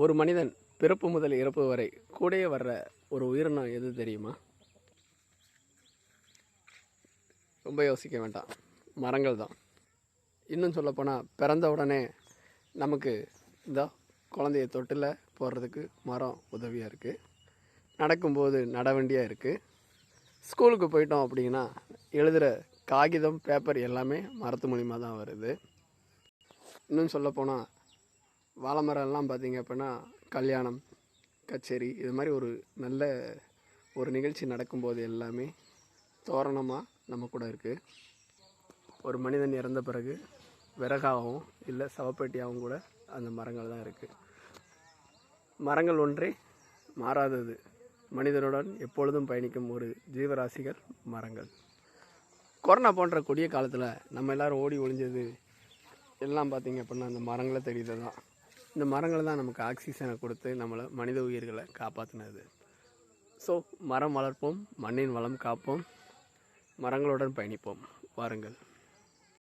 ஒரு மனிதன் பிறப்பு முதல் இறப்பு வரை கூடயே வர்ற ஒரு உயிரினம் எது தெரியுமா? ரொம்ப யோசிக்க வேண்டாம், மரங்கள் தான். இன்னும் சொல்லப்போனால் பிறந்த உடனே நமக்கு இந்த குழந்தைய தொட்டில் போடுறதுக்கு மரம் உதவியாக இருக்குது. நடக்கும்போது நடவண்டியாக இருக்குது. ஸ்கூலுக்கு போயிட்டோம் அப்படின்னா எழுதுகிற காகிதம் பேப்பர் எல்லாமே மரத்து மூலிமா தான் வருது. இன்னும் சொல்லப்போனால் வாழை மரம்லாம் பார்த்திங்க அப்படின்னா கல்யாணம், கச்சேரி இது மாதிரி நல்ல ஒரு நிகழ்ச்சி நடக்கும்போது எல்லாமே தோரணமாக நம்ம கூட இருக்குது. ஒரு மனிதன் இறந்த பிறகு விறகாகவும் இல்லை சவப்பெட்டியாகவும் கூட அந்த மரங்கள் தான் இருக்குது. மரங்கள் ஒன்றே மாறாதது. மனிதனுடன் எப்பொழுதும் பயணிக்கும் ஒரு ஜீவராசிகள் மரங்கள். கொரோனா போன்ற கொடிய காலத்தில் நம்ம எல்லோரும் ஓடி ஒளிஞ்சது எல்லாம் பார்த்திங்க அப்படின்னா அந்த மரங்களை தெரியுது தான். இந்த மரங்கள் தான் நமக்கு ஆக்சிஜனை கொடுத்து நம்மளை மனித உயிர்களை காப்பாற்றினது. ஸோ மரம் வளர்ப்போம், மண்ணின் வளம் காப்போம், மரங்களுடன் பயணிப்போம். வாருங்கள்.